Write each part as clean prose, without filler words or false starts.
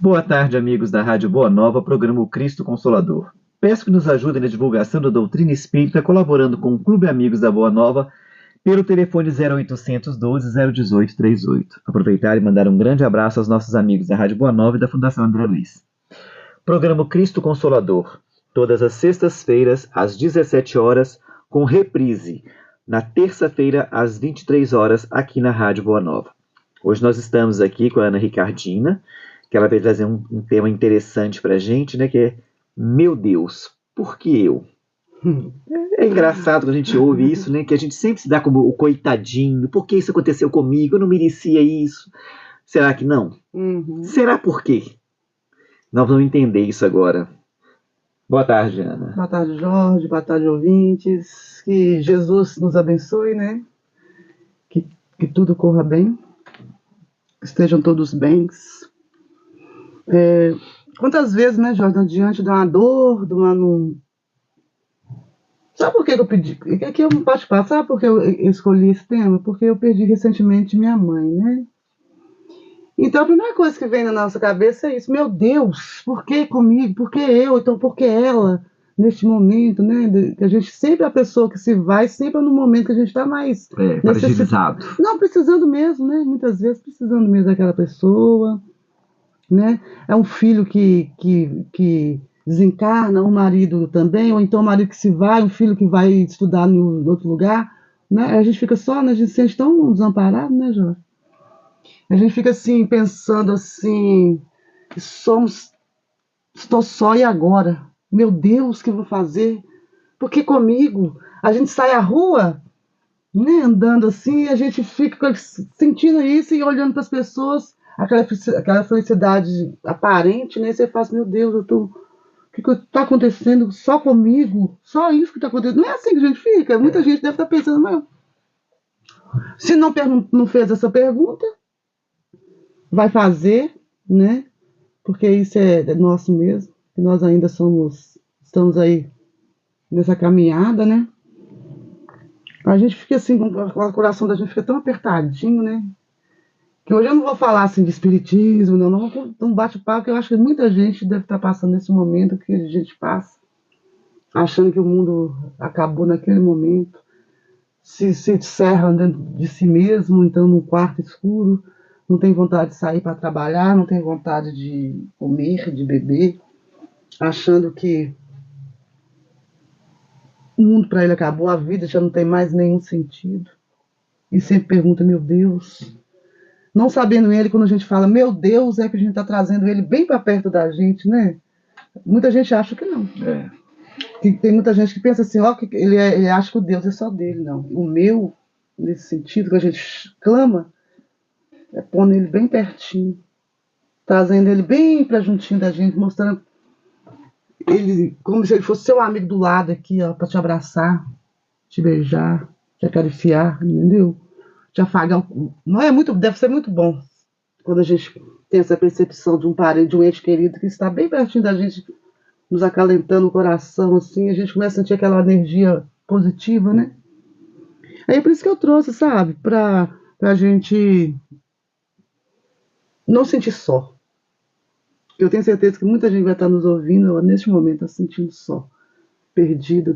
Boa tarde, amigos da Rádio Boa Nova, programa O Cristo Consolador. Peço que nos ajudem na divulgação da doutrina espírita, colaborando com o Clube Amigos da Boa Nova, pelo telefone 0800 12 018 38. Aproveitar e mandar um grande abraço aos nossos amigos da Rádio Boa Nova e da Fundação André Luiz. Programa O Cristo Consolador, todas as sextas-feiras, às 17 horas, com reprise, na terça-feira, às 23 horas, aqui na Rádio Boa Nova. Hoje nós estamos aqui com a Ana Ricardina, que ela vai trazer um tema interessante pra gente, né? Que é, meu Deus, por que eu? É engraçado quando a gente ouve isso, né? Que a gente sempre se dá como o coitadinho. Por que isso aconteceu comigo? Eu não merecia isso. Será que não? Será por quê? Nós vamos entender isso agora. Boa tarde, Ana. Boa tarde, Jorge. Boa tarde, ouvintes. Que Jesus nos abençoe, né? Que tudo corra bem. Que estejam todos bens. Quantas vezes, né, Jorge, diante de uma dor, de uma... Sabe por que eu pedi? Aqui eu posso falar, sabe por que eu escolhi esse tema? Porque eu perdi recentemente minha mãe, né? Então a primeira coisa que vem na nossa cabeça é isso. Meu Deus, por que comigo? Por que eu? Então por que ela? Neste momento, né? Que a gente sempre é a pessoa que se vai, sempre é no momento que a gente está mais... fragilizado. Não, precisando mesmo, né? Muitas vezes precisando mesmo daquela pessoa, né? É um filho que desencarna, um marido também, ou então um marido que se vai, um filho que vai estudar em outro lugar, né? A gente fica só, né? A gente se sente tão desamparado, né, Jorge? A gente fica assim, pensando assim, estou só e agora? Meu Deus, o que eu vou fazer? Por que comigo? A gente sai à rua, né, andando assim, a gente fica sentindo isso e olhando para as pessoas, aquela felicidade aparente, né? Você fala assim, meu Deus, o que está acontecendo só comigo? Só isso que está acontecendo? Não é assim que a gente fica. Muita gente deve estar pensando, mas se não fez essa pergunta, vai fazer, né? Porque isso é nosso mesmo, que nós ainda estamos aí nessa caminhada, né? A gente fica assim, o coração da gente fica tão apertadinho, né? Que hoje eu não vou falar assim de espiritismo, não um bate-papo, que eu acho que muita gente deve estar passando nesse momento que a gente passa, achando que o mundo acabou naquele momento, se encerra dentro de si mesmo, então num quarto escuro, não tem vontade de sair para trabalhar, não tem vontade de comer, de beber, achando que o mundo para ele acabou, a vida já não tem mais nenhum sentido. E sempre pergunta, meu Deus. Não sabendo ele, quando a gente fala, meu Deus, é que a gente está trazendo ele bem para perto da gente, né? Muita gente acha que não. Tem muita gente que pensa assim, ó, que ele acha que o Deus é só dele, não. O meu, nesse sentido, que a gente clama, é pondo ele bem pertinho, trazendo ele bem para juntinho da gente, mostrando ele como se ele fosse seu amigo do lado aqui, ó, para te abraçar, te beijar, te acariciar, entendeu? Te afagar. Não é muito, deve ser muito bom quando a gente tem essa percepção de um parente, de um ente querido que está bem pertinho da gente, nos acalentando o coração, assim, a gente começa a sentir aquela energia positiva, né? Aí é por isso que eu trouxe, sabe? Pra gente não sentir só. Eu tenho certeza que muita gente vai estar nos ouvindo neste momento, se sentindo só, perdido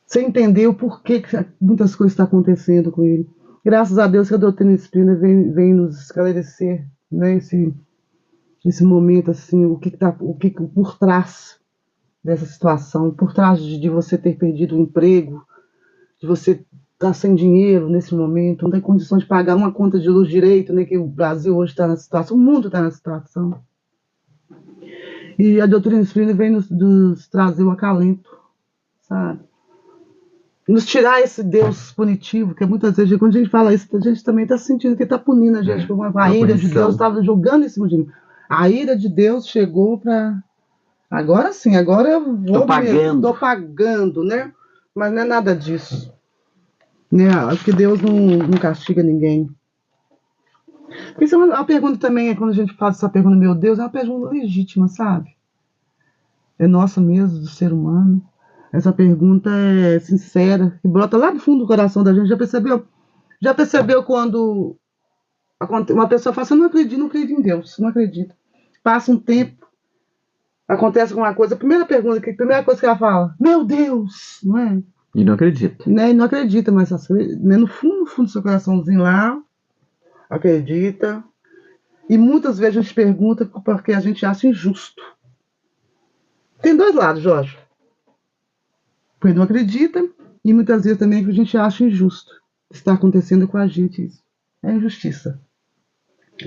sem entender o porquê que muitas coisas estão acontecendo com ele. Graças a Deus que a doutrina espírita vem nos esclarecer, né, esse momento, assim, o que por trás dessa situação, por trás de você ter perdido o emprego, de você estar sem dinheiro nesse momento, não tem condição de pagar uma conta de luz direito, né, que o Brasil hoje está na situação, o mundo está na situação. E a doutrina espírita vem nos trazer o acalento, sabe? Nos tirar esse Deus punitivo, que muitas vezes, quando a gente fala isso, a gente também está sentindo que está punindo a gente, como a ira de Deus estava jogando em cima de mim. A ira de Deus chegou para... Agora sim, agora eu vou estou pagando, né? Mas não é nada disso. Né? Acho que Deus não castiga ninguém. Isso é uma pergunta também, quando a gente faz essa pergunta, meu Deus, é uma pergunta legítima, sabe? É nossa mesmo, do ser humano. Essa pergunta é sincera, que brota lá do fundo do coração da gente. Já percebeu quando Uma pessoa fala assim, eu não acredito em Deus, não acredito. Passa um tempo, acontece alguma coisa, a primeira coisa que ela fala, meu Deus, não é? E não acredita. Né? Não acredita, mas né? No fundo do seu coraçãozinho lá, acredita. E muitas vezes a gente pergunta porque a gente acha injusto. Tem dois lados, Jorge. Porque não acredita e muitas vezes também a gente acha injusto. Está acontecendo com a gente isso. É injustiça.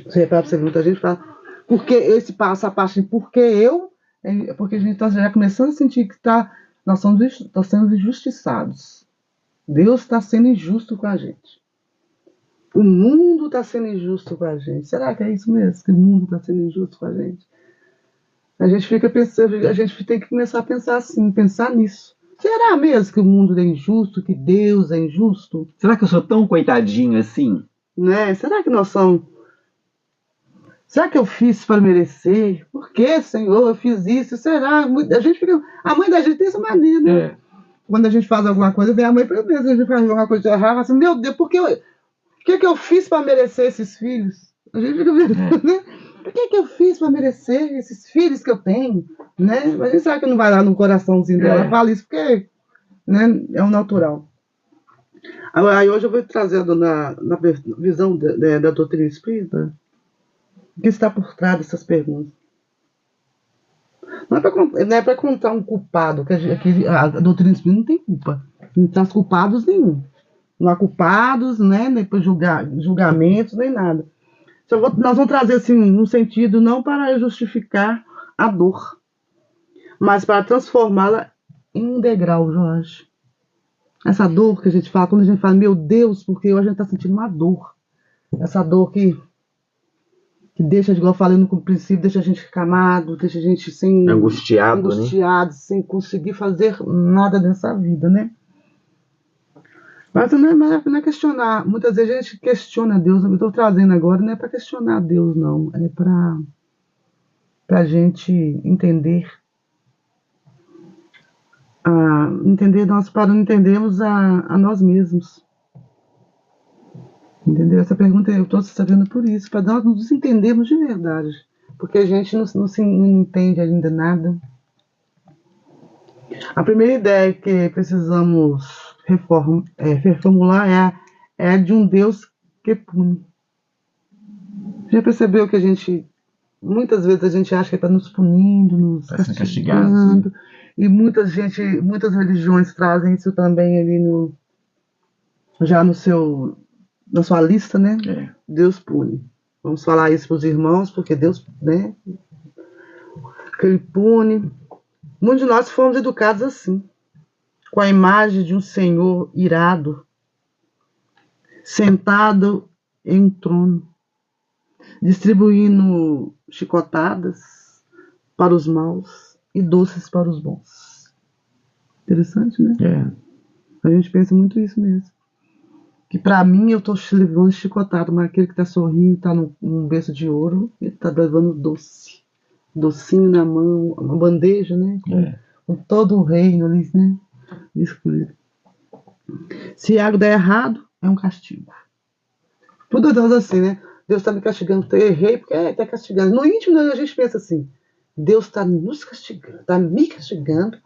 Você repara, muita gente fala, porque essa parte de porque eu, porque a gente está já começando a sentir que nós estamos sendo injustiçados. Deus está sendo injusto com a gente. O mundo está sendo injusto com a gente. Será que é isso mesmo? Que o mundo está sendo injusto com a gente? A gente fica pensando, a gente tem que começar a pensar assim, pensar nisso. Será mesmo que o mundo é injusto, que Deus é injusto? Será que eu sou tão coitadinho assim? Né? Será que nós somos... Será que eu fiz para merecer? Por que, Senhor, eu fiz isso? Será? A gente fica... A mãe da gente tem essa maneira, né? É. Quando a gente faz alguma coisa, vem a mãe para Deus, a gente faz alguma coisa errada, assim, meu Deus, por que o que eu fiz para merecer esses filhos? A gente fica vendo, né? O que eu fiz para merecer esses filhos que eu tenho? Né? Mas a gente sabe que não vai lá no coraçãozinho dela, fala isso porque, né, é o natural. Aí hoje eu vou trazendo na visão da doutrina espírita o que está por trás dessas perguntas. Não é para contar um culpado, que a doutrina espírita não tem culpa, não traz culpados nenhum. Não há culpados, né, nem para julgamentos, nem nada. Nós vamos trazer assim, um sentido não para justificar a dor, mas para transformá-la em um degrau, Jorge. Essa dor que a gente fala, quando a gente fala, meu Deus, porque hoje a gente está sentindo uma dor. Essa dor que deixa, igual eu falei no princípio, deixa a gente camado, deixa a gente angustiado, né? Sem conseguir fazer nada nessa vida, né? Mas não é questionar. Muitas vezes a gente questiona Deus. Eu estou trazendo agora, não é para questionar Deus, não. É para a gente entender. Para não entendermos a nós mesmos. Entendeu? Essa pergunta eu estou sabendo por isso, para nós nos entendermos de verdade. Porque a gente não entende ainda nada. A primeira ideia que precisamos reformular é a de um Deus que pune. Já percebeu que muitas vezes a gente acha que está nos punindo, nos castigando, e muitas religiões trazem isso também ali na sua lista, né? Deus pune. Vamos falar isso para os irmãos, porque Deus, né? Que Ele pune. Muitos de nós fomos educados assim, com a imagem de um Senhor irado, sentado em um trono, distribuindo chicotadas para os maus e doces para os bons. Interessante, né? A gente pensa muito isso mesmo. Que para mim eu estou levando chicotada, mas aquele que está sorrindo, está num berço de ouro, ele está levando docinho na mão, uma bandeja, né? Com todo o reino ali, né? Escolhido. Se algo der errado, é um castigo. Tudo Deus assim, né? Deus está me castigando, eu errei porque está castigando. No íntimo a gente pensa assim, Deus está nos castigando, está me castigando,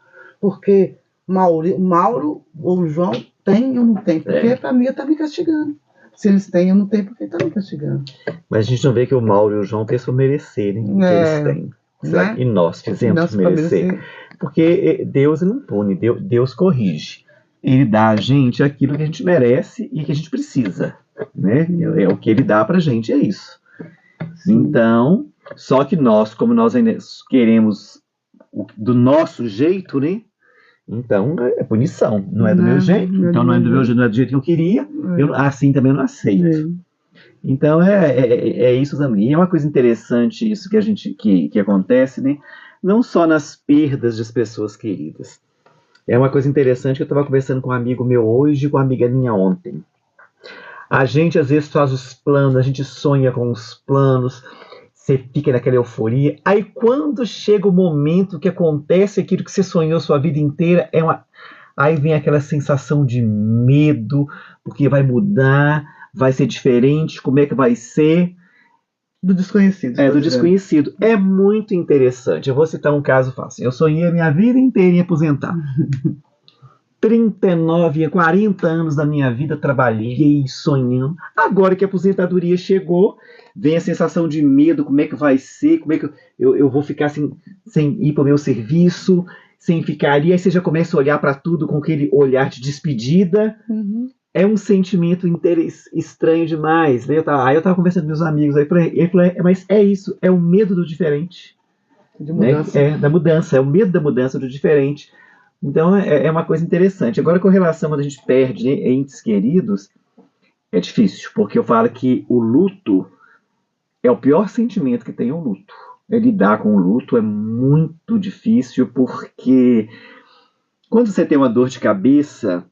porque Mauro ou o João tem ou não tem, porque para mim está me castigando. Se eles têm, eu não tenho, porque está me castigando. Mas a gente não vê que o Mauro e o João fez por merecerem o que eles têm. Né? E nós fizemos merecer. Porque Deus não pune, Deus corrige. Ele dá a gente aquilo que a gente merece e que a gente precisa. Né? É o que ele dá pra gente, é isso. Sim. Então, só que nós, como nós queremos do nosso jeito, né? Então é punição, não é do meu jeito. Então não é do meu jeito, não é do jeito que eu queria. Assim também eu não aceito. Então é isso também. E é uma coisa interessante isso que acontece, né? Não só nas perdas das pessoas queridas. É uma coisa interessante que eu estava conversando com um amigo meu hoje e com uma amiga minha ontem. A gente às vezes faz os planos, a gente sonha com os planos, você fica naquela euforia. Aí quando chega o momento que acontece aquilo que você sonhou sua vida inteira, aí vem aquela sensação de medo, porque vai mudar, vai ser diferente, como é que vai ser. Do desconhecido. Do desconhecido. É muito interessante. Eu vou citar um caso fácil. Eu sonhei a minha vida inteira em aposentar. 39, 40 anos da minha vida trabalhei sonhando. Agora que a aposentadoria chegou, vem a sensação de medo, como é que vai ser, como é que eu vou ficar sem ir para o meu serviço, sem ficar ali. Aí você já começa a olhar para tudo com aquele olhar de despedida. Uhum. É um sentimento estranho demais. Né? Aí eu estava conversando com meus amigos, aí ele falou, mas é isso, é o medo do diferente. De mudança. Né? Da mudança, é o medo da mudança, do diferente. Então é uma coisa interessante. Agora, com relação a gente perde, né, entes queridos, é difícil, porque eu falo que o luto é o pior sentimento que tem, o luto. Lidar com o luto é muito difícil, porque quando você tem uma dor de cabeça,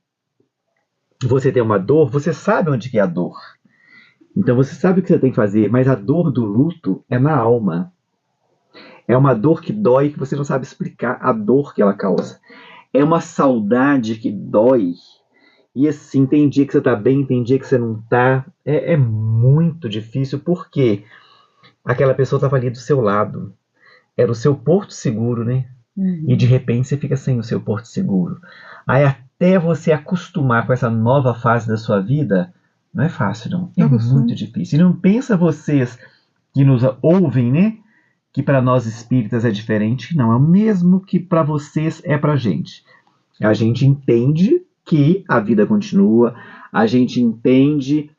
você tem uma dor, você sabe onde que é a dor. Então você sabe o que você tem que fazer, mas a dor do luto é na alma. É uma dor que dói, que você não sabe explicar a dor que ela causa. É uma saudade que dói. E assim, tem dia que você tá bem, tem dia que você não tá. É muito difícil, porque aquela pessoa estava ali do seu lado. Era o seu porto seguro, né? Uhum. E de repente você fica sem o seu porto seguro. Aí até você acostumar com essa nova fase da sua vida, não é fácil, não. É muito difícil. E não pensa vocês que nos ouvem, né? Que para nós espíritas é diferente. Não, é o mesmo que para vocês é para a gente. A gente entende que a vida continua, a gente entende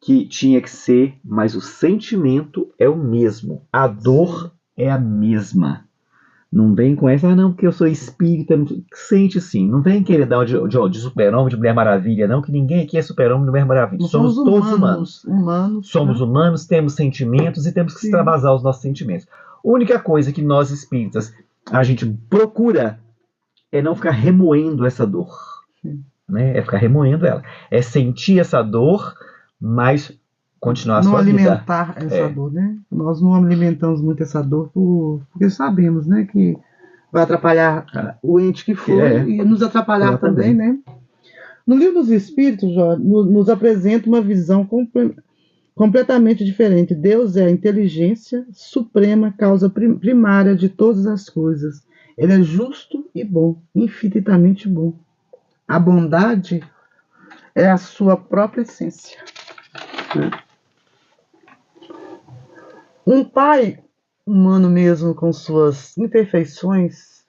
que tinha que ser, mas o sentimento é o mesmo. A dor é a mesma. Não vem com essa, não, porque eu sou espírita. Sente sim. Não vem querer dar de super-homem, de Mulher Maravilha, não, que ninguém aqui é super-homem de Mulher Maravilha. Somos todos humanos. Somos humanos, temos sentimentos e temos que extravasar os nossos sentimentos. A única coisa que nós espíritas, a gente procura é não ficar remoendo essa dor. Né? É ficar remoendo ela. É sentir essa dor, mas continuar a sua vida. Não alimentar essa dor, né? Nós não alimentamos muito essa dor porque sabemos, né, que vai atrapalhar o ente que for e nos atrapalhar também, né? No Livro dos Espíritos, Jorge, nos apresenta uma visão completamente diferente. Deus é a inteligência suprema, causa primária de todas as coisas. Ele é justo e bom, infinitamente bom. A bondade é a sua própria essência. Um pai humano mesmo, com suas imperfeições,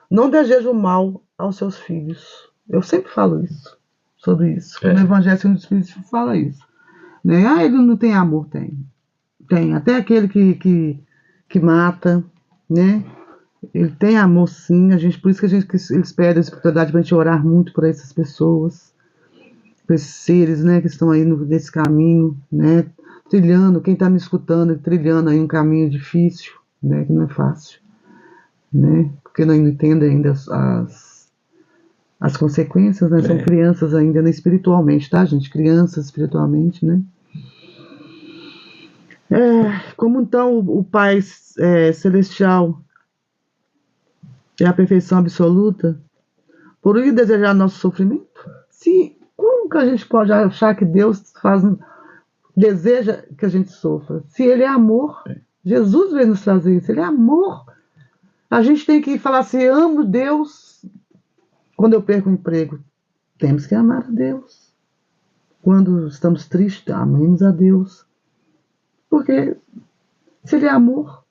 não deseja o mal aos seus filhos. Eu sempre falo isso, sobre isso. No Evangelho segundo o Espírito fala isso. Né? Ele não tem amor, tem. Tem. Até aquele que mata, né? Ele tem amor, sim. Por isso que eles pedem a espiritualidade para a gente orar muito por essas pessoas, por esses seres, né, que estão aí nesse caminho, né, trilhando, quem está me escutando, trilhando aí um caminho difícil, né, que não é fácil, né, porque não entendem ainda as consequências, né, são crianças ainda, né, espiritualmente, tá, gente? Crianças espiritualmente, né. Como então o Pai Celestial é a perfeição absoluta, por ele desejar nosso sofrimento? Como que a gente pode achar que Deus deseja que a gente sofra? Se Ele é amor, Jesus veio nos trazer isso, Ele é amor. A gente tem que falar assim, amo Deus. Quando eu perco o emprego, temos que amar a Deus. Quando estamos tristes, amemos a Deus. Porque se Ele é amor,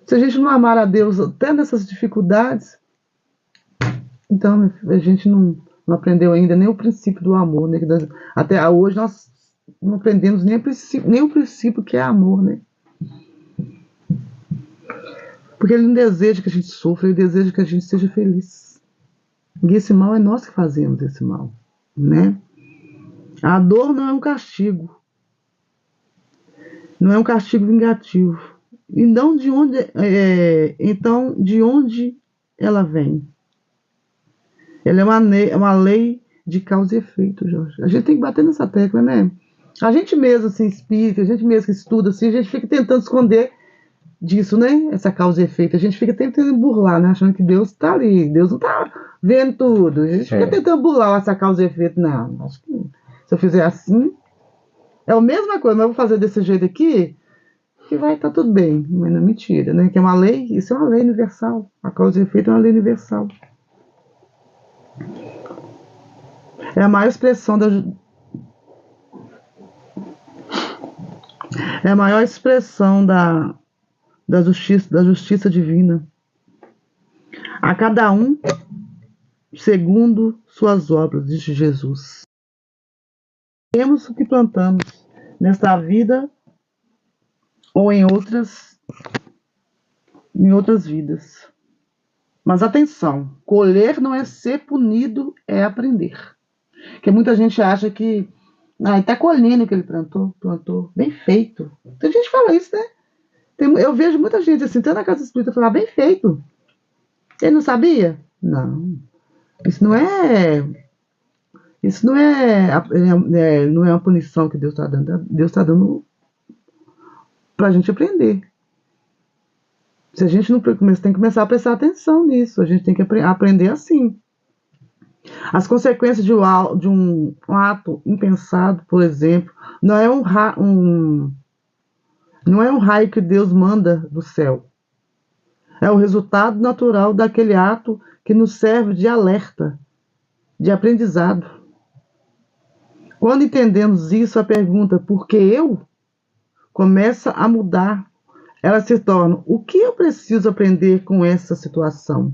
se a gente não amar a Deus até nessas dificuldades, então a gente não aprendeu ainda nem o princípio do amor, né? Até hoje nós não aprendemos nem o princípio que é amor, né? Porque Ele não deseja que a gente sofra, Ele deseja que a gente seja feliz. E esse mal é nós que fazemos esse mal, né? A dor não é um castigo. Não é um castigo vingativo. E não de onde, então, de onde ela vem? Ela é uma lei de causa e efeito, Jorge. A gente tem que bater nessa tecla, né? A gente mesmo se espírita, a gente mesmo que estuda, assim, a gente fica tentando esconder disso, né? Essa causa e efeito. A gente fica tentando burlar, né? Achando que Deus está ali. Deus não está vendo tudo. A gente fica tentando burlar essa causa e efeito. Não, acho que se eu fizer assim, É a mesma coisa, mas eu vou fazer desse jeito aqui, que vai estar tudo bem. Mas não é mentira, né? Que é uma lei, isso é uma lei universal. A causa e efeito é uma lei universal. É a maior expressão é a maior expressão da justiça divina. A cada um segundo suas obras, disse Jesus. Temos o que plantamos nesta vida ou em outras vidas. Mas atenção, colher não é ser punido, é aprender. Porque muita gente acha que ele está colhendo o que ele plantou, bem feito. Tem gente que fala isso, né? Eu vejo muita gente assim, até na casa espírita, falar bem feito. Ele não sabia? Não. Isso não é não é uma punição que Deus está dando. Deus está dando para a gente aprender. Se a gente não tem que começar a prestar atenção nisso. A gente tem que aprender assim. As consequências de um ato impensado, por exemplo, não é um raio que Deus manda do céu. É o resultado natural daquele ato que nos serve de alerta, de aprendizado. Quando entendemos isso, a pergunta "por que eu?" começa a mudar. Ela se torna: o que eu preciso aprender com essa situação?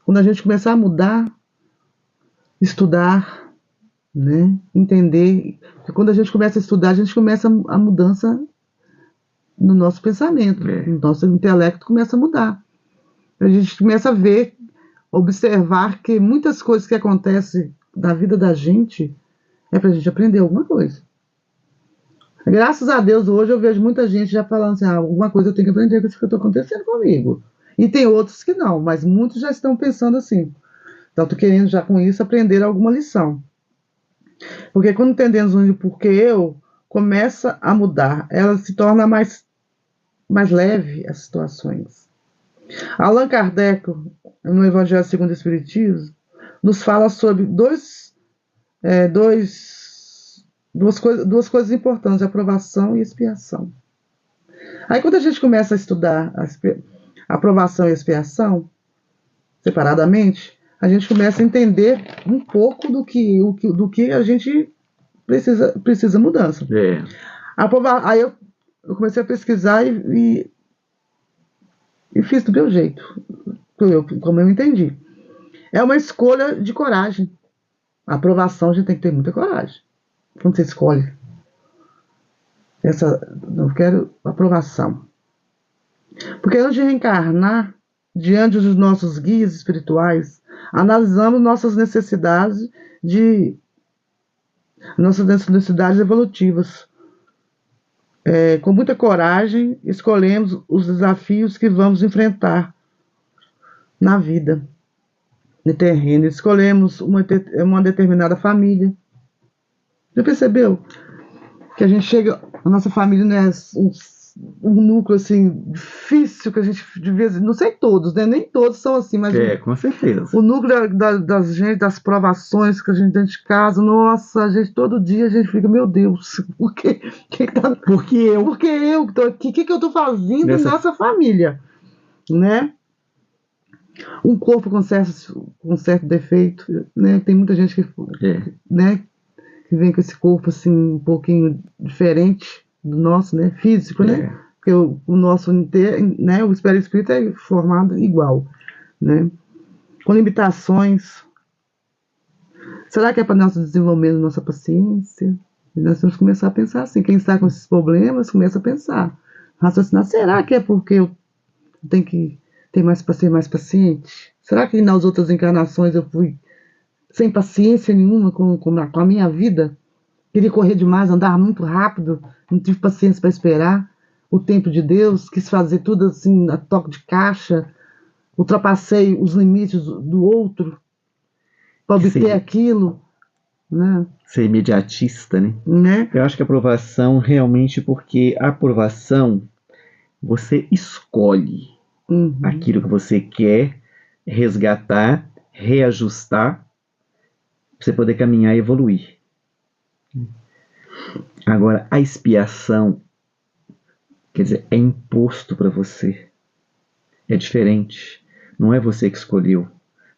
Quando a gente começar a mudar, estudar, né? Entender. Porque quando a gente começa a estudar, a gente começa a mudança no nosso pensamento. O nosso intelecto começa a mudar. A gente começa a ver, observar que muitas coisas que acontecem na vida da gente é para a gente aprender alguma coisa. Graças a Deus, hoje eu vejo muita gente já falando assim: alguma coisa eu tenho que aprender com isso que está acontecendo comigo. E tem outros que não, mas muitos já estão pensando assim. Então, estou querendo já com isso aprender alguma lição. Porque quando entendemos o porquê eu, começa a mudar. Ela se torna mais leve as situações. Allan Kardec, no Evangelho segundo o Espiritismo, nos fala sobre duas coisas importantes: aprovação e expiação. Aí quando a gente começa a estudar a aprovação e expiação separadamente, a gente começa a entender um pouco do que a gente precisa mudança. Aí eu comecei a pesquisar e fiz do meu jeito, como eu entendi. É uma escolha de coragem. A aprovação a gente tem que ter muita coragem. Quando você escolhe não quero aprovação. Porque antes de reencarnar, diante dos nossos guias espirituais, analisamos nossas necessidades evolutivas. Com muita coragem, escolhemos os desafios que vamos enfrentar na vida, no terreno. Escolhemos uma determinada família. Já percebeu? Que a gente chega, a nossa família não é um núcleo assim difícil, que a gente de vez, não sei todos, né? Nem todos são assim, mas com certeza. O núcleo das provações que a gente dentro de casa, nossa, a gente todo dia a gente fica, meu Deus, por que eu? Por que eu? O que eu tô fazendo nessa família, né? Um corpo com certo defeito, né? Tem muita gente que, né? Que vem com esse corpo assim um pouquinho diferente do nosso, né, físico, né? Porque o nosso inteiro, né, o espírito é formado igual, né? Com limitações. Será que é para nosso desenvolvimento, nossa paciência? E nós temos que começar a pensar assim. Quem está com esses problemas começa a pensar, raciocinar. Será que é porque eu tenho que ser mais paciente? Será que nas outras encarnações eu fui sem paciência nenhuma com a minha vida? Queria correr demais, andar muito rápido, não tive paciência para esperar o tempo de Deus, quis fazer tudo assim a toque de caixa, ultrapassei os limites do outro para obter aquilo, né? Ser imediatista, né? Eu acho que a aprovação realmente, porque a aprovação você escolhe aquilo que você quer resgatar, reajustar, para você poder caminhar e evoluir. Agora, a expiação, quer dizer, é imposto para você. É diferente. Não é você que escolheu.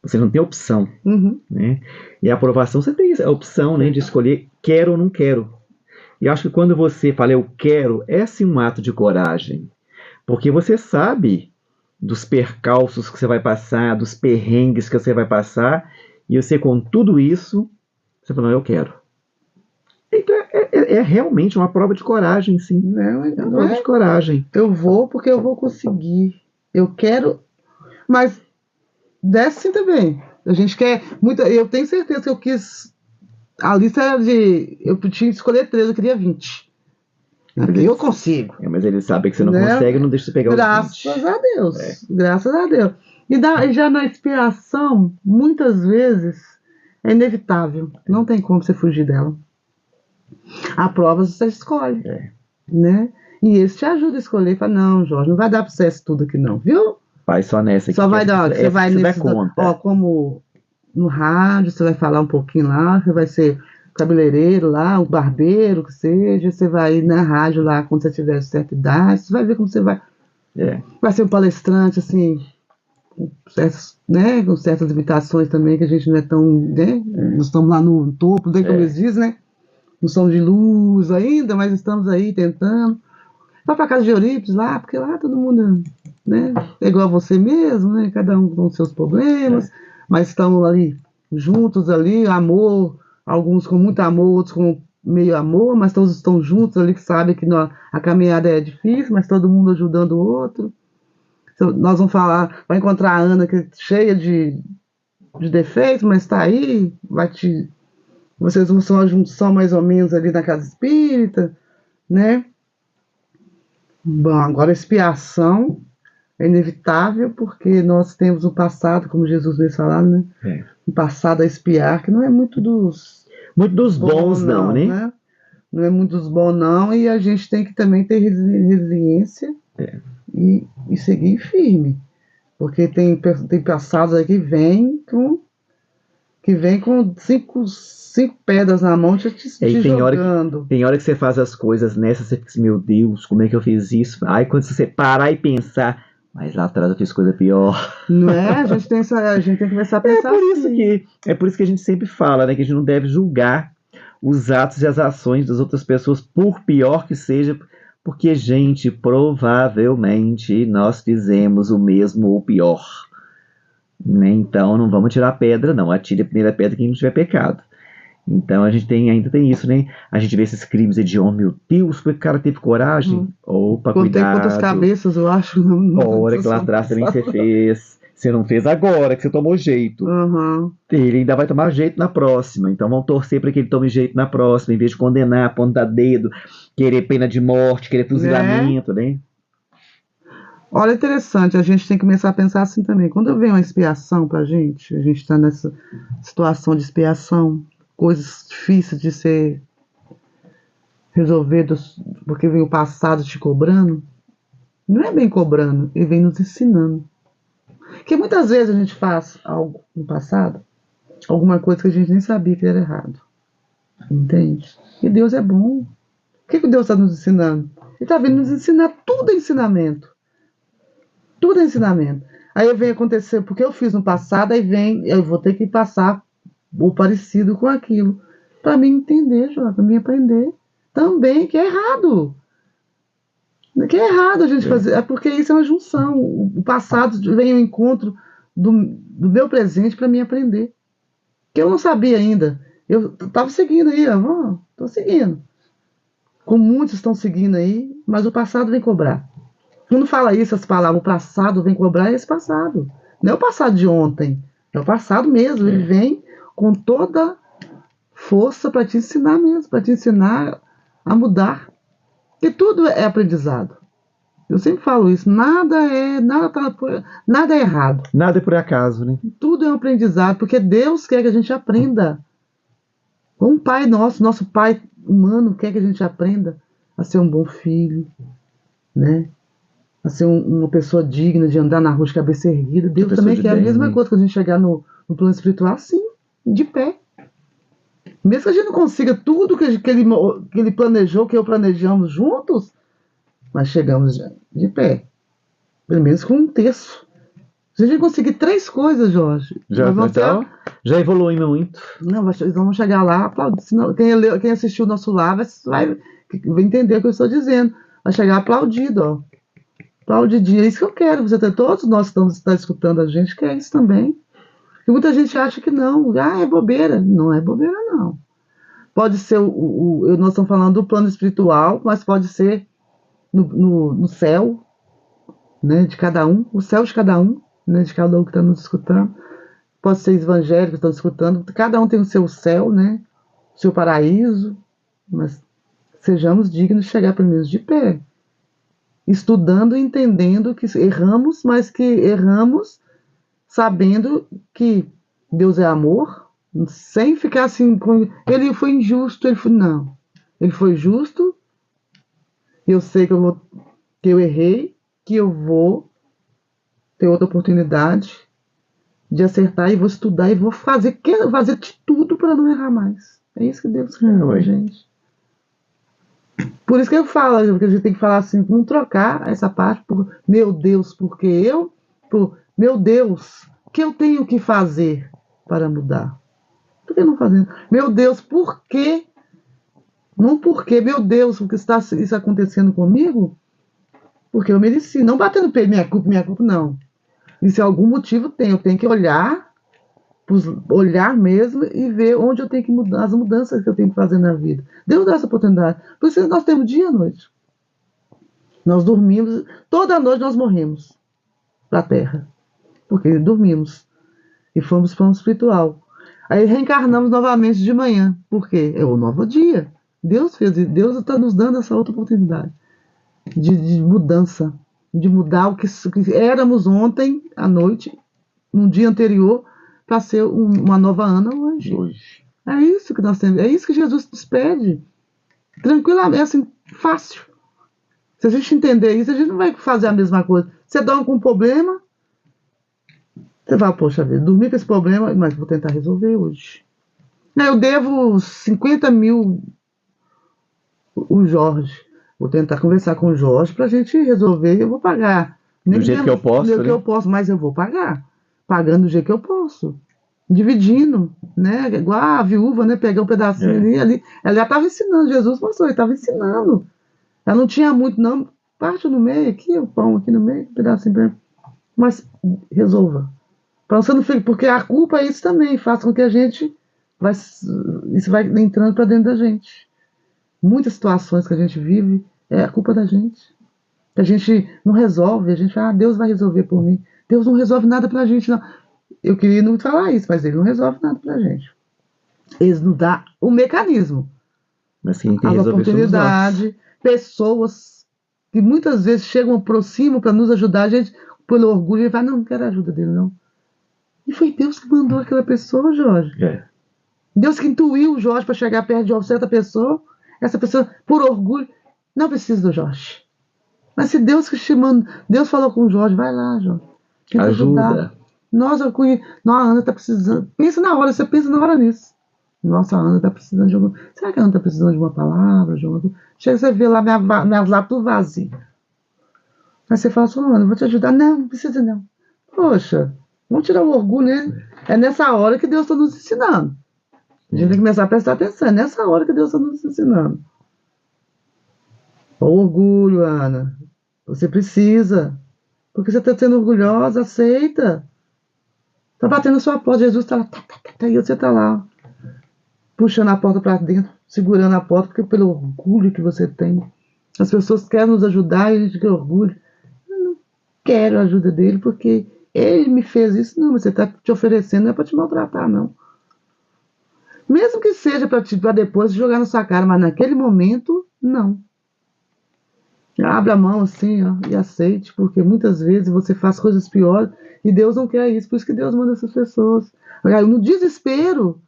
Você não tem opção, Uhum. né? E a aprovação, você tem a opção, né, de escolher quero ou não quero. E acho que quando você fala eu quero, é sim um ato de coragem. Porque você sabe dos percalços que você vai passar, dos perrengues que você vai passar, e você com tudo isso, você fala, não, eu quero. Então é realmente uma prova de coragem, sim. Não, É uma não prova é? de coragem. Eu vou porque eu vou conseguir. Eu quero, mas desce sim também. A gente quer muito. Eu tenho certeza que eu quis. A lista era de. Eu tinha que escolher 3, eu queria 20. Eu consigo. Mas ele sabe que você não Né? consegue, não deixa você pegar os Graças 20. a Deus. É. Graças a Deus. E já na expiação, muitas vezes, é inevitável. Não tem como você fugir dela. A prova você escolhe. É. Né? E esse te ajuda a escolher. Fala, não, Jorge, não vai dar pra você esse tudo aqui, não, viu? Vai só nessa aqui. Só vai dar, você vai nesse. nesse. Ó, como no rádio, você vai falar um pouquinho lá, você vai ser cabeleireiro lá, o barbeiro, que seja, você vai ir na rádio lá quando você tiver certa idade, você vai ver como você vai. Vai ser um palestrante, assim, com certas, né, com certas limitações também, que a gente não é tão, né, nós estamos lá no topo, como eles dizem, né, não somos de luz ainda, mas estamos aí tentando. Vai pra casa de Eurípides lá, porque lá todo mundo, né, é igual a você mesmo, né, cada um com os seus problemas, mas estamos ali, juntos ali, amor, alguns com muito amor, outros com meio amor, mas todos estão juntos ali, que sabem que a caminhada é difícil, mas todo mundo ajudando o outro. Nós vamos falar, vai encontrar a Ana, que é cheia de defeitos, mas está aí, vocês vão ser uma junção mais ou menos ali na casa espírita, né? Bom, agora a expiação é inevitável, porque nós temos um passado, como Jesus veio falar, né? Um passado a expiar, que não é muito dos bons, não, né? Não é muito dos bons, não, e a gente tem que também ter resiliência e seguir firme. Porque tem passados aí que vem com cinco pedras na mão te jogando. Tem hora que você faz as coisas nessa, você fica assim, meu Deus, como é que eu fiz isso? Aí quando você parar e pensar, mas lá atrás eu fiz coisa pior. Não é? A gente tem que começar a pensar É por isso que a gente sempre fala, né, que a gente não deve julgar os atos e as ações das outras pessoas, por pior que seja, porque, gente, provavelmente nós fizemos o mesmo ou pior. Né? Então não vamos tirar pedra, não. Atire a primeira pedra quem não tiver pecado. Então a gente ainda tem isso, né? A gente vê esses crimes de oh meu Deus, porque o cara teve coragem. Opa, cuidado. Quantas cabeças, eu acho. Ora que lá atrás também você fez. Você não fez agora, que você tomou jeito. Ele ainda vai tomar jeito na próxima. Então vamos torcer para que ele tome jeito na próxima, em vez de condenar, apontar dedo, querer pena de morte, querer fuzilamento, né? Olha, interessante, a gente tem que começar a pensar assim também. Quando vem uma expiação pra gente, a gente está nessa situação de expiação, coisas difíceis de ser resolvidas, porque vem o passado te cobrando. Não é bem cobrando, ele vem nos ensinando. Porque muitas vezes a gente faz algo no passado, alguma coisa que a gente nem sabia que era errado. Entende? E Deus é bom. O que Deus está nos ensinando? Ele está vindo nos ensinar, tudo é ensinamento. Tudo é ensinamento. Aí vem acontecer, porque eu fiz no passado, aí vem, eu vou ter que passar o parecido com aquilo. Para mim entender, para mim aprender. Também, que é errado. Que é errado a gente fazer. É porque isso é uma junção. O passado vem ao encontro do meu presente para mim aprender. Que eu não sabia ainda. Eu estava seguindo aí, estou seguindo. Como muitos estão seguindo aí, mas o passado vem cobrar. Quando fala isso, as palavras, o passado vem cobrar, é esse passado. Não é o passado de ontem, é o passado mesmo. Ele vem com toda força para te ensinar mesmo, para te ensinar a mudar. Porque tudo é aprendizado. Eu sempre falo isso, nada é errado. Nada é por acaso, né? Tudo é um aprendizado, porque Deus quer que a gente aprenda. Um pai nosso pai humano quer que a gente aprenda a ser um bom filho, né? A ser uma pessoa digna de andar na rua de cabeça erguida. Deus também quer a mesma coisa, que a gente chegar no plano espiritual assim, de pé. Mesmo que a gente não consiga tudo que ele planejou, que eu planejamos juntos, mas chegamos de pé. Pelo menos com um terço. Se a gente conseguir 3 coisas, Jorge, Já, nós vamos ter. então, já evoluímos muito. Não, vamos chegar lá, aplaudir. Senão, quem assistiu o nosso live vai entender o que eu estou dizendo. Vai chegar aplaudido, ó. Aplaudidinho. É isso que eu quero. Todos nós que estamos escutando a gente quer isso também. E muita gente acha que não. Ah, é bobeira. Não é bobeira, não. Pode ser nós estamos falando do plano espiritual, mas pode ser no céu, né, de cada um, o céu de cada um, né, de cada um que está nos escutando. Pode ser evangélico que estão escutando. Cada um tem o seu céu, né, o seu paraíso, mas sejamos dignos de chegar pelo menos de pé, estudando e entendendo que erramos, mas que erramos sabendo que Deus é amor, sem ficar assim, ele foi injusto, não. Ele foi justo, eu sei que eu errei, que eu vou ter outra oportunidade de acertar e vou estudar e vou fazer de tudo para não errar mais. É isso que Deus quer da gente. Por isso que eu falo, porque a gente tem que falar assim, não trocar essa parte por meu Deus, porque por meu Deus, o que eu tenho que fazer para mudar? Por que não fazendo? Meu Deus, por quê? Não porque, meu Deus, porque está isso acontecendo comigo? Porque eu mereci. Não batendo no peito, minha culpa, não. E se algum motivo tem, eu tenho que olhar mesmo e ver onde eu tenho que mudar, as mudanças que eu tenho que fazer na vida. Deus dá essa oportunidade. Por isso nós temos dia e noite. Nós dormimos, toda noite nós morremos para a terra. Porque dormimos. E fomos para o espiritual. Aí reencarnamos novamente de manhã. Por quê? É o novo dia. Deus fez isso. Deus está nos dando essa outra oportunidade de mudança. De mudar o que éramos ontem à noite, no dia anterior, para ser uma nova Ana hoje. É isso que nós temos. É isso que Jesus nos pede. Tranquilamente, assim, fácil. Se a gente entender isso, a gente não vai fazer a mesma coisa. Você dorme com um problema, você vai, poxa vida, dormir com esse problema, mas vou tentar resolver hoje. Eu devo 50 mil o Jorge. Vou tentar conversar com o Jorge para a gente resolver. Eu vou pagar. Do jeito que eu posso, do jeito né? que eu posso, mas eu vou pagar. Pagando do jeito que eu posso. Dividindo, né? Igual a viúva, né? Pegar um pedacinho ali. Ela já estava ensinando. Jesus mostrou, ele estava ensinando. Ela não tinha muito, não. Parte no meio aqui, o pão aqui no meio, um pedacinho. Mas resolva. Para você não ficar, porque a culpa é isso também. Faz com que a gente isso vai entrando para dentro da gente. Muitas situações que a gente vive é a culpa da gente. A gente não resolve, a gente fala, Deus vai resolver por mim. Deus não resolve nada pra gente, não. Eu queria não falar isso, mas ele não resolve nada pra gente. Ele nos dá o mecanismo. Mas quem tem a oportunidade, pessoas que muitas vezes chegam, aproximam para nos ajudar, a gente, pelo orgulho, ele fala, não quero a ajuda dele, não. E foi Deus que mandou aquela pessoa, Jorge. Deus que intuiu o Jorge para chegar perto de uma certa pessoa. Essa pessoa, por orgulho, não precisa do Jorge. Mas se Deus que te manda, Deus falou com o Jorge, vai lá, Jorge. Ajuda. Nossa, a Ana está precisando. Você pensa na hora nisso. Nossa, a Ana está precisando de alguma. Será que a Ana está precisando de uma palavra? Chega, você vê lá minha lápis tudo vazia. Aí você fala assim, Ana, eu vou te ajudar. Não precisa não. Poxa, vamos tirar o orgulho, né? É nessa hora que Deus está nos ensinando. A gente tem que começar a prestar atenção. É nessa hora que Deus está nos ensinando. O orgulho, Ana. Você precisa. Porque você está sendo orgulhosa, aceita. Está batendo a sua porta. Jesus está lá. E você está lá. Puxando a porta para dentro. Segurando a porta. Porque pelo orgulho que você tem. As pessoas querem nos ajudar e a gente tem orgulho. Eu não quero a ajuda dele porque ele me fez isso. Não, mas você está te oferecendo. Não é para te maltratar, não. Mesmo que seja para depois jogar na sua cara. Mas naquele momento, não. Abra a mão assim, ó, e aceite, porque muitas vezes você faz coisas piores e Deus não quer isso, por isso que Deus manda essas pessoas. No desespero,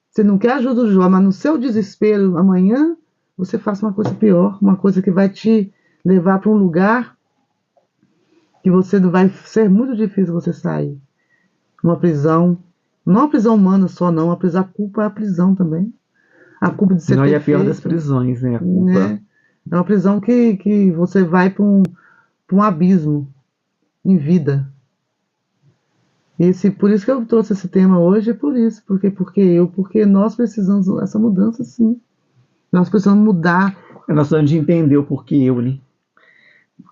você não quer ajuda do Jó, mas no seu desespero amanhã, você faça uma coisa pior, uma coisa que vai te levar para um lugar que você vai ser muito difícil você sair. Uma prisão, não uma prisão humana só não, a culpa é a prisão também. A culpa de ser Não, e a pior das perfeito, prisões, né? A culpa. né? É uma prisão que você vai para um abismo em vida. Por isso que eu trouxe esse tema hoje, é por isso, porque nós precisamos dessa mudança, sim. Nós precisamos mudar. Nós precisamos de entender o porquê eu, né?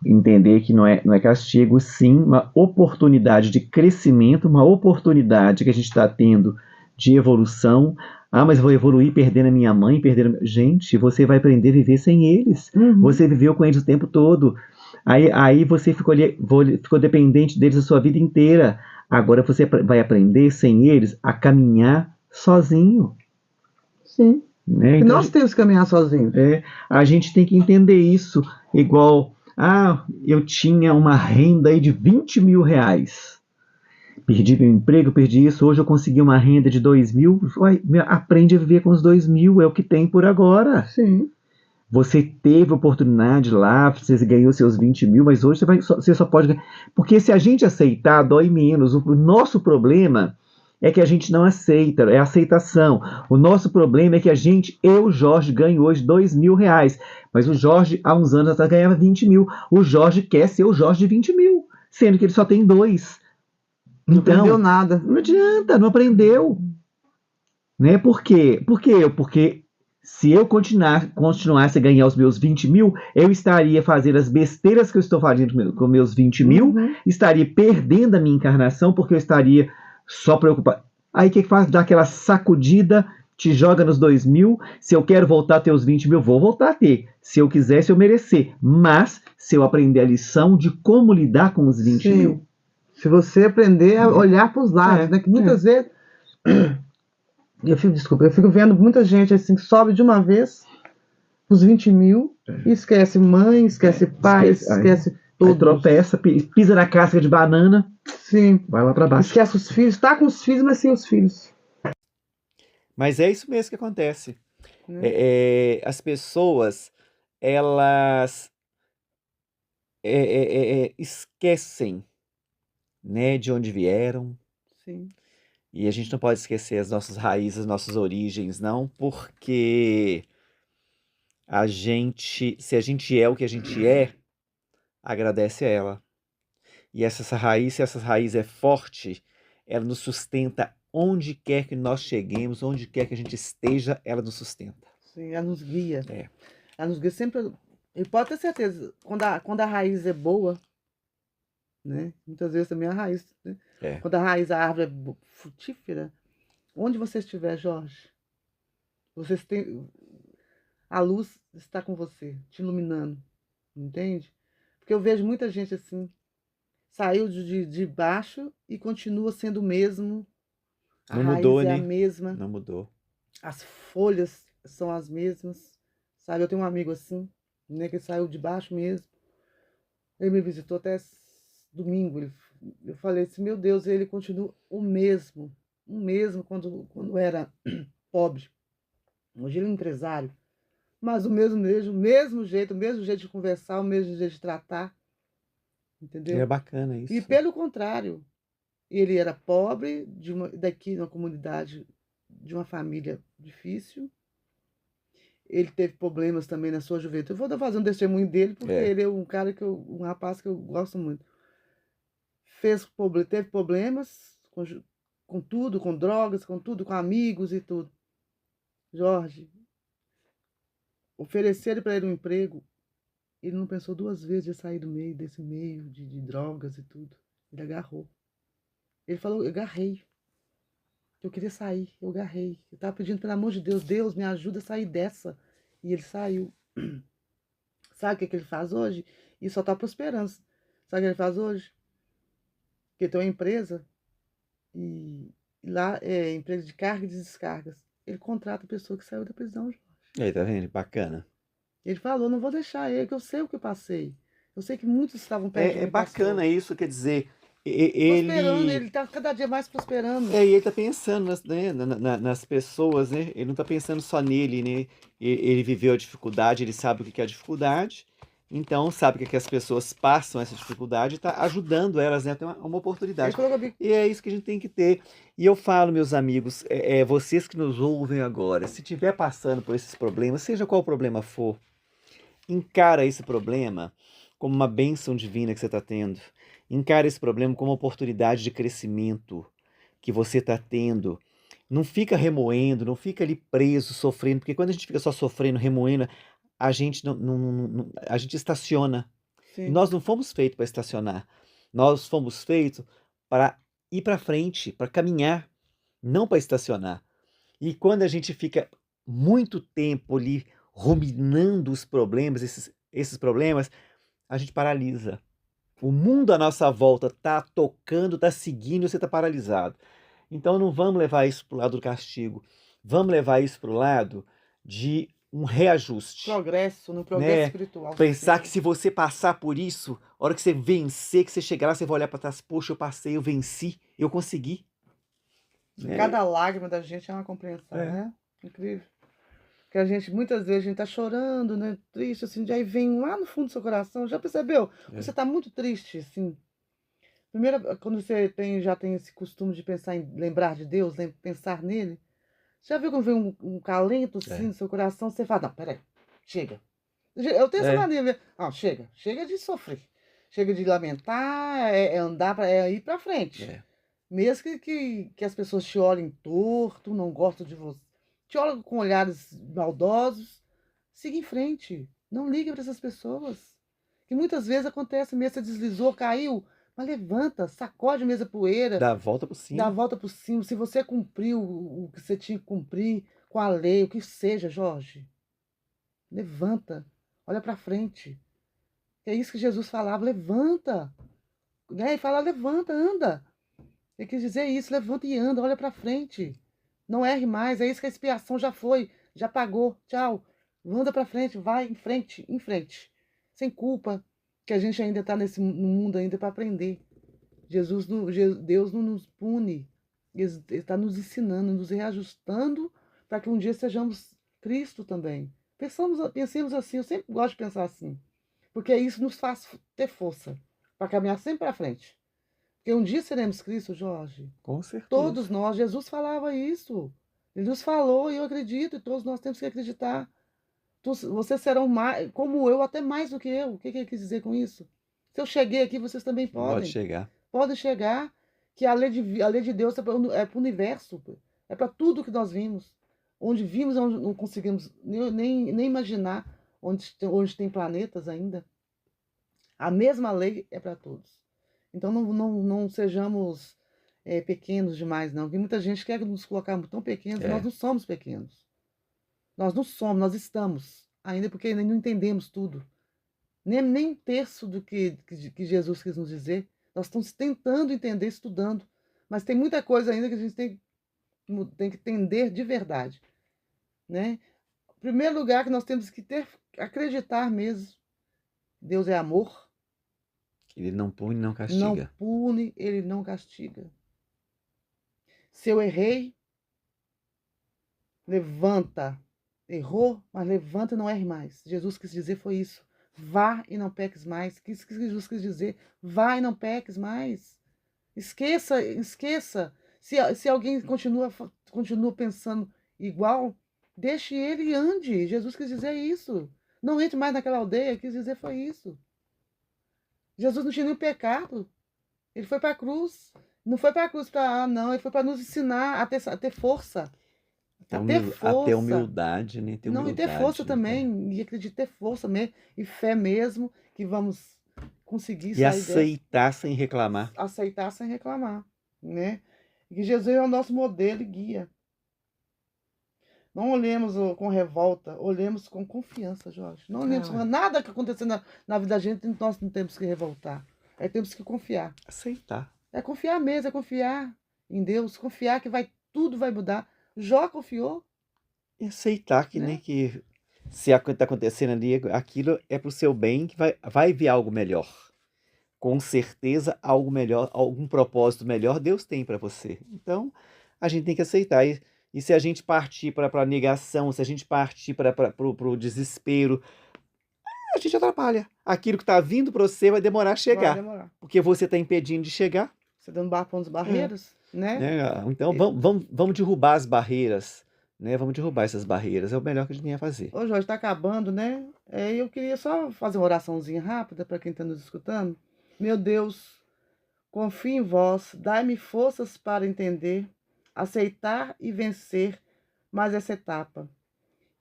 Entender que não é castigo, sim, uma oportunidade de crescimento, uma oportunidade que a gente está tendo de evolução. Ah, mas vou evoluir perdendo a minha mãe, perdendo. Gente, você vai aprender a viver sem eles. Você viveu com eles o tempo todo. Aí você ficou dependente deles a sua vida inteira. Agora você vai aprender sem eles a caminhar sozinho. Sim. Né? E Então, nós temos que caminhar sozinhos. a gente tem que entender isso. Igual, eu tinha uma renda aí de 20 mil reais. Perdi meu emprego, perdi isso. Hoje eu consegui uma renda de 2 mil. Aprende a viver com os 2 mil, é o que tem por agora. Sim. Você teve oportunidade lá, você ganhou seus 20 mil, mas hoje você só pode ganhar. Porque se a gente aceitar, dói menos. O nosso problema é que a gente não aceita, é a aceitação. O nosso problema é que eu, Jorge, ganho hoje 2 mil reais. Mas o Jorge, há uns anos atrás, ganhava 20 mil. O Jorge quer ser o Jorge de 20 mil, sendo que ele só tem 2. Não Então, aprendeu nada. Não adianta, não aprendeu. Né? Por quê? Porque se eu continuasse a ganhar os meus 20 mil, eu estaria fazendo as besteiras que eu estou fazendo com meus 20 mil, estaria perdendo a minha encarnação, porque eu estaria só preocupado. Aí o que faz? Dá aquela sacudida, te joga nos 2 mil. Se eu quero voltar a ter os 20 mil, vou voltar a ter. Se eu quiser, se eu merecer. Mas se eu aprender a lição de como lidar com os 20 mil. Se você aprender a olhar para os lados, né? Que muitas vezes eu fico vendo muita gente assim que sobe de uma vez os 20 mil e esquece mãe, esquece pai, esquece todos. Aí tropeça, pisa na casca de banana. Sim. Vai lá para baixo. Esquece os filhos, tá com os filhos, mas sem os filhos. Mas é isso mesmo que acontece. As pessoas, elas esquecem, né, de onde vieram. Sim. E a gente não pode esquecer as nossas raízes, as nossas origens, não, porque se a gente é o que a gente é, agradece a ela. E se essa raiz é forte, ela nos sustenta onde quer que nós cheguemos, onde quer que a gente esteja, ela nos sustenta. Sim, ela nos guia. Ela nos guia sempre. E pode ter certeza, quando a raiz é boa, né? Muitas vezes também a raiz, né? Quando a árvore é frutífera, onde você estiver, Jorge, a luz está com você, te iluminando, entende? Porque eu vejo muita gente assim, saiu de baixo e continua sendo o mesmo. A raiz mudou, é, né? A mesma. Não mudou. As folhas são as mesmas, sabe? Eu tenho um amigo assim, né, que saiu de baixo mesmo. Ele me visitou até domingo. Eu falei assim, meu Deus, ele continua o mesmo quando era pobre. Hoje ele é um empresário. Mas o mesmo jeito de conversar, o mesmo jeito de tratar. Entendeu? É bacana isso. E pelo contrário, ele era pobre, daqui numa comunidade, de uma família difícil. Ele teve problemas também na sua juventude. Eu vou fazer um testemunho dele, porque ele é um rapaz que eu gosto muito. Teve problemas com tudo, com drogas, com tudo, com amigos e tudo. Jorge, ofereceram para ele um emprego, ele não pensou 2 vezes de sair desse meio de drogas e tudo. Ele agarrou. Ele falou, eu agarrei. Eu queria sair, eu agarrei. Eu estava pedindo, pelo amor de Deus, Deus, me ajuda a sair dessa. E ele saiu. Sabe o que ele faz hoje? E só está prosperando. Sabe o que ele faz hoje? Porque tem uma empresa, e lá é empresa de carga e de descargas. Ele contrata a pessoa que saiu da prisão, Jorge. Aí, tá vendo? Bacana. Ele falou, não vou deixar ele, que eu sei o que eu passei. Eu sei que muitos estavam perto. É bacana passou. Isso, quer dizer, prosperando, ele está cada dia mais prosperando. E ele está pensando nas pessoas, né? Ele não está pensando só nele, né? Ele viveu a dificuldade, ele sabe o que é a dificuldade, Então, sabe que as pessoas passam essa dificuldade e está ajudando elas, né, a ter uma oportunidade. E é isso que a gente tem que ter. E eu falo, meus amigos, vocês que nos ouvem agora, se estiver passando por esses problemas, seja qual o problema for, encara esse problema como uma bênção divina que você está tendo. Encara esse problema como uma oportunidade de crescimento que você está tendo. Não fica remoendo, não fica ali preso, sofrendo, porque quando a gente fica só sofrendo, remoendo, a gente a gente estaciona. E Sim. nós não fomos feitos para estacionar. Nós fomos feitos para ir para frente, para caminhar, não para estacionar. E quando a gente fica muito tempo ali ruminando os problemas, esses problemas, a gente paralisa. O mundo à nossa volta está tocando, está seguindo, você está paralisado. Então não vamos levar isso para o lado do castigo. Vamos levar isso para o lado de um reajuste. Progresso, no progresso Né? espiritual. Pensar que se você passar por isso, a hora que você vencer, que você chegar lá, você vai olhar para trás, poxa, eu passei, eu venci, eu consegui. Né? Cada lágrima da gente é uma compreensão, né? Incrível. Que a gente, muitas vezes, a gente tá chorando, né? Triste, assim, aí vem lá no fundo do seu coração, já percebeu? Você tá muito triste, assim. Primeiro, quando você já tem esse costume de pensar em lembrar de Deus, pensar nele, já viu quando vem um calento, assim, no seu coração, você fala, não, peraí, chega. Eu tenho essa mania, né? Não, chega de sofrer. Chega de lamentar, andar, é ir pra frente. Mesmo que as pessoas te olhem torto, não gostam de você, te olham com olhares maldosos, siga em frente. Não ligue para essas pessoas. Que muitas vezes acontece mesmo, você deslizou, caiu, mas levanta, sacode mesmo a poeira. Dá a volta por cima. Dá a volta por cima. Se você cumpriu o que você tinha que cumprir com a lei, o que seja, Jorge, levanta, olha para frente. É isso que Jesus falava, levanta. Né? E fala, levanta, anda. Ele quis dizer isso, levanta e anda, olha para frente. Não erre mais, é isso que a expiação já foi, já pagou, tchau. Anda para frente, vai em frente. Sem culpa, que a gente ainda está no mundo ainda para aprender. Deus não nos pune, Ele está nos ensinando, nos reajustando para que um dia sejamos Cristo também. Pensemos assim, eu sempre gosto de pensar assim, porque isso nos faz ter força para caminhar sempre para frente. Porque um dia seremos Cristo, Jorge. Com certeza. Todos nós, Jesus falava isso. Ele nos falou e eu acredito, e todos nós temos que acreditar. Vocês serão mais, como eu, até mais do que eu. O que ele quis dizer com isso? Se eu cheguei aqui, vocês também podem. Pode chegar. Podem chegar, que a lei de Deus é para o universo, é para tudo que nós vimos. Onde vimos, onde não conseguimos nem imaginar onde tem planetas ainda. A mesma lei é para todos. Então não sejamos pequenos demais, não. Porque muita gente quer nos colocar tão pequenos, e nós não somos pequenos. Nós não somos, nós estamos. Ainda porque ainda não entendemos tudo. Nem um terço do que Jesus quis nos dizer. Nós estamos tentando entender, estudando. Mas tem muita coisa ainda que a gente tem que entender de verdade. Né? Em primeiro lugar, que nós temos que acreditar mesmo. Deus é amor. Ele não pune, não castiga. Não pune, ele não castiga. Se eu errei, levanta. Errou, mas levanta e não erre mais. Jesus quis dizer foi isso. Vá e não peques mais. O que Jesus quis dizer? Vá e não peques mais. Esqueça. Se alguém continua pensando igual, deixe ele e ande. Jesus quis dizer isso. Não entre mais naquela aldeia, quis dizer foi isso. Jesus não tinha nenhum pecado. Ele foi para a cruz. Não foi para a cruz para não. Ele foi para nos ensinar a ter força. A ter humildade, né? Ter humildade, e ter força né? também. E acreditar, ter força mesmo. E fé mesmo. Que vamos conseguir sair aceitar sem reclamar. Aceitar sem reclamar. Né? E que Jesus é o nosso modelo e guia. Não olhemos com revolta, olhemos com confiança, Jorge. Não olhemos com nada que acontecer na vida da gente, nós não temos que revoltar. Aí temos que confiar. Aceitar. É confiar mesmo, é confiar em Deus, confiar que tudo vai mudar. Jó confiou. E aceitar que, né, que se está acontecendo ali, aquilo é para o seu bem, que vai vir algo melhor. Com certeza, algo melhor, algum propósito melhor Deus tem para você. Então, a gente tem que aceitar. E se a gente partir para a negação, se a gente partir para o desespero, a gente atrapalha. Aquilo que está vindo para você vai demorar a Vai chegar, demorar. porque você está impedindo de chegar. Você dando barra as barreiras, né? Né? Então vamos derrubar as barreiras, né? Vamos derrubar essas barreiras. É o melhor que a gente tem a fazer. Ô, Jorge, tá acabando, né? Eu queria só fazer uma oraçãozinha rápida para quem está nos escutando. Meu Deus, confio em vós, dai-me forças para entender, aceitar e vencer mais essa etapa.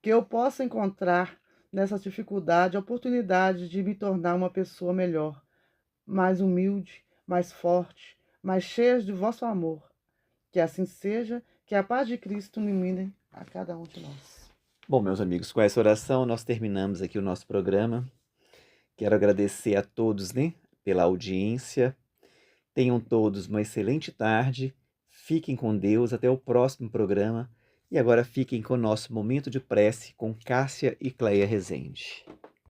Que eu possa encontrar nessa dificuldade a oportunidade de me tornar uma pessoa melhor, mais humilde, mais forte, mais cheia de vosso amor. Que assim seja, que a paz de Cristo ilumine a cada um de nós. Bom, meus amigos, com essa oração nós terminamos aqui o nosso programa. Quero agradecer a todos, né, pela audiência. Tenham todos uma excelente tarde. Fiquem com Deus. Até o próximo programa. E agora fiquem com o nosso momento de prece com Cássia e Cleia Rezende.